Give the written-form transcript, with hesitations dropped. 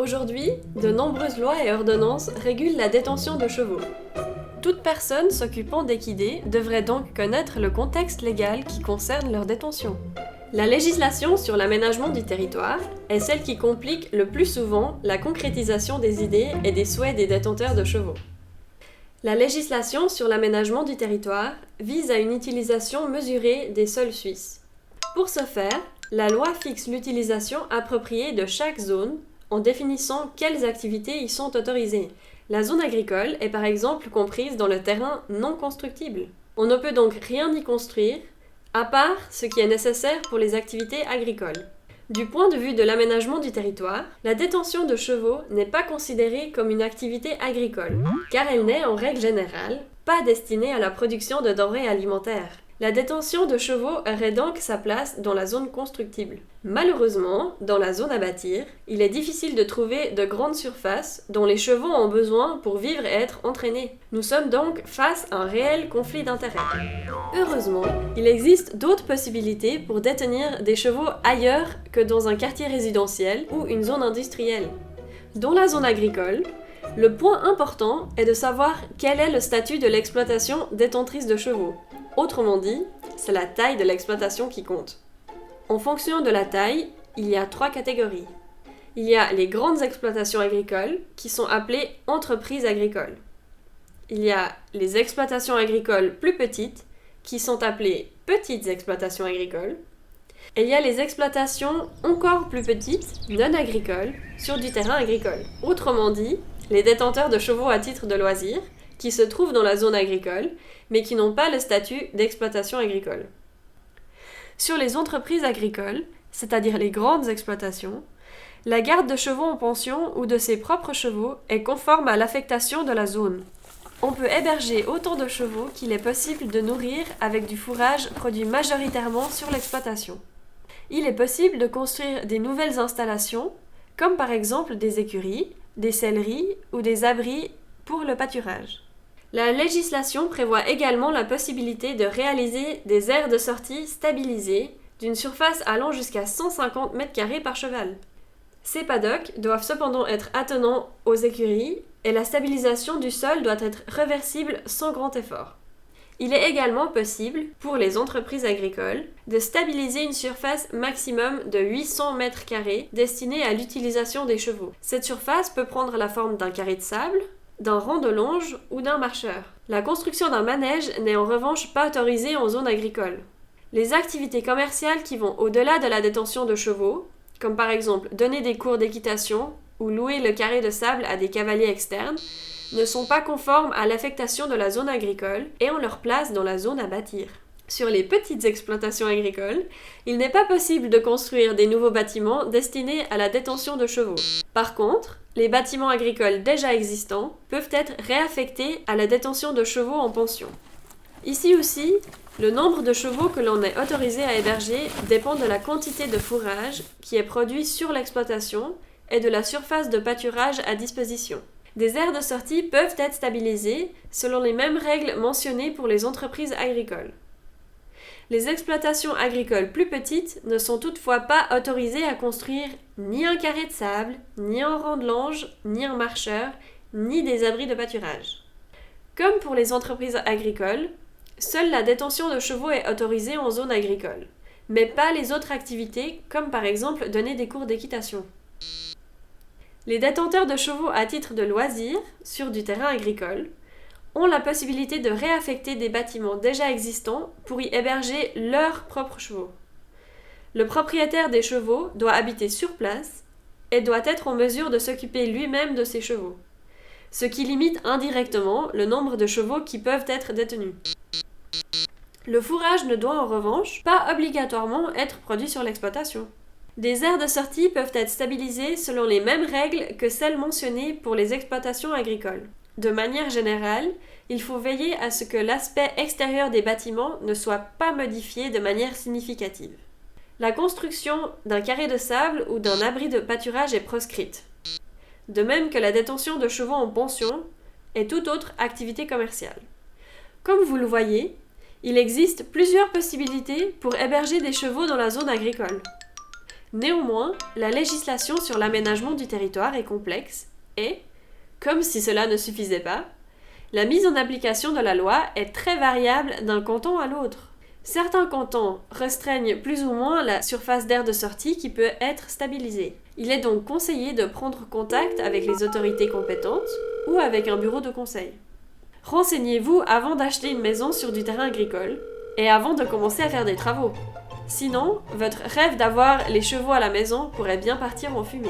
Aujourd'hui, de nombreuses lois et ordonnances régulent la détention de chevaux. Toute personne s'occupant d'équidés devrait donc connaître le contexte légal qui concerne leur détention. La législation sur l'aménagement du territoire est celle qui complique le plus souvent la concrétisation des idées et des souhaits des détenteurs de chevaux. La législation sur l'aménagement du territoire vise à une utilisation mesurée des sols suisses. Pour ce faire, la loi fixe l'utilisation appropriée de chaque zone en définissant quelles activités y sont autorisées. La zone agricole est par exemple comprise dans le terrain non constructible. On ne peut donc rien y construire, à part ce qui est nécessaire pour les activités agricoles. Du point de vue de l'aménagement du territoire, la détention de chevaux n'est pas considérée comme une activité agricole, car elle n'est en règle générale pas destinée à la production de denrées alimentaires. La détention de chevaux aurait donc sa place dans la zone constructible. Malheureusement, dans la zone à bâtir, il est difficile de trouver de grandes surfaces dont les chevaux ont besoin pour vivre et être entraînés. Nous sommes donc face à un réel conflit d'intérêts. Heureusement, il existe d'autres possibilités pour détenir des chevaux ailleurs que dans un quartier résidentiel ou une zone industrielle. Dans la zone agricole, le point important est de savoir quel est le statut de l'exploitation détentrice de chevaux. Autrement dit, c'est la taille de l'exploitation qui compte. En fonction de la taille, il y a 3 catégories. Il y a les grandes exploitations agricoles, qui sont appelées entreprises agricoles. Il y a les exploitations agricoles plus petites, qui sont appelées petites exploitations agricoles. Et il y a les exploitations encore plus petites, non agricoles, sur du terrain agricole. Autrement dit, les détenteurs de chevaux à titre de loisir, qui se trouvent dans la zone agricole, mais qui n'ont pas le statut d'exploitation agricole. Sur les entreprises agricoles, c'est-à-dire les grandes exploitations, la garde de chevaux en pension ou de ses propres chevaux est conforme à l'affectation de la zone. On peut héberger autant de chevaux qu'il est possible de nourrir avec du fourrage produit majoritairement sur l'exploitation. Il est possible de construire des nouvelles installations, comme par exemple des écuries, des selleries ou des abris pour le pâturage. La législation prévoit également la possibilité de réaliser des aires de sortie stabilisées d'une surface allant jusqu'à 150 m² par cheval. Ces paddocks doivent cependant être attenants aux écuries et la stabilisation du sol doit être réversible sans grand effort. Il est également possible, pour les entreprises agricoles, de stabiliser une surface maximum de 800 m² destinée à l'utilisation des chevaux. Cette surface peut prendre la forme d'un carré de sable, d'un rang de longe ou d'un marcheur. La construction d'un manège n'est en revanche pas autorisée en zone agricole. Les activités commerciales qui vont au-delà de la détention de chevaux, comme par exemple donner des cours d'équitation ou louer le carré de sable à des cavaliers externes, ne sont pas conformes à l'affectation de la zone agricole et ont leur place dans la zone à bâtir. Sur les petites exploitations agricoles, il n'est pas possible de construire des nouveaux bâtiments destinés à la détention de chevaux. Par contre, les bâtiments agricoles déjà existants peuvent être réaffectés à la détention de chevaux en pension. Ici aussi, le nombre de chevaux que l'on est autorisé à héberger dépend de la quantité de fourrage qui est produit sur l'exploitation et de la surface de pâturage à disposition. Des aires de sortie peuvent être stabilisées selon les mêmes règles mentionnées pour les entreprises agricoles. Les exploitations agricoles plus petites ne sont toutefois pas autorisées à construire ni un carré de sable, ni un rang de longe, ni un marcheur, ni des abris de pâturage. Comme pour les entreprises agricoles, seule la détention de chevaux est autorisée en zone agricole, mais pas les autres activités comme par exemple donner des cours d'équitation. Les détenteurs de chevaux à titre de loisir, sur du terrain agricole, ont la possibilité de réaffecter des bâtiments déjà existants pour y héberger leurs propres chevaux. Le propriétaire des chevaux doit habiter sur place et doit être en mesure de s'occuper lui-même de ses chevaux, ce qui limite indirectement le nombre de chevaux qui peuvent être détenus. Le fourrage ne doit en revanche pas obligatoirement être produit sur l'exploitation. Des aires de sortie peuvent être stabilisées selon les mêmes règles que celles mentionnées pour les exploitations agricoles. De manière générale, il faut veiller à ce que l'aspect extérieur des bâtiments ne soit pas modifié de manière significative. La construction d'un carré de sable ou d'un abri de pâturage est proscrite, de même que la détention de chevaux en pension et toute autre activité commerciale. Comme vous le voyez, il existe plusieurs possibilités pour héberger des chevaux dans la zone agricole. Néanmoins, la législation sur l'aménagement du territoire est complexe et, comme si cela ne suffisait pas, la mise en application de la loi est très variable d'un canton à l'autre. Certains cantons restreignent plus ou moins la surface d'aire de sortie qui peut être stabilisée. Il est donc conseillé de prendre contact avec les autorités compétentes ou avec un bureau de conseil. Renseignez-vous avant d'acheter une maison sur du terrain agricole et avant de commencer à faire des travaux. Sinon, votre rêve d'avoir les chevaux à la maison pourrait bien partir en fumée.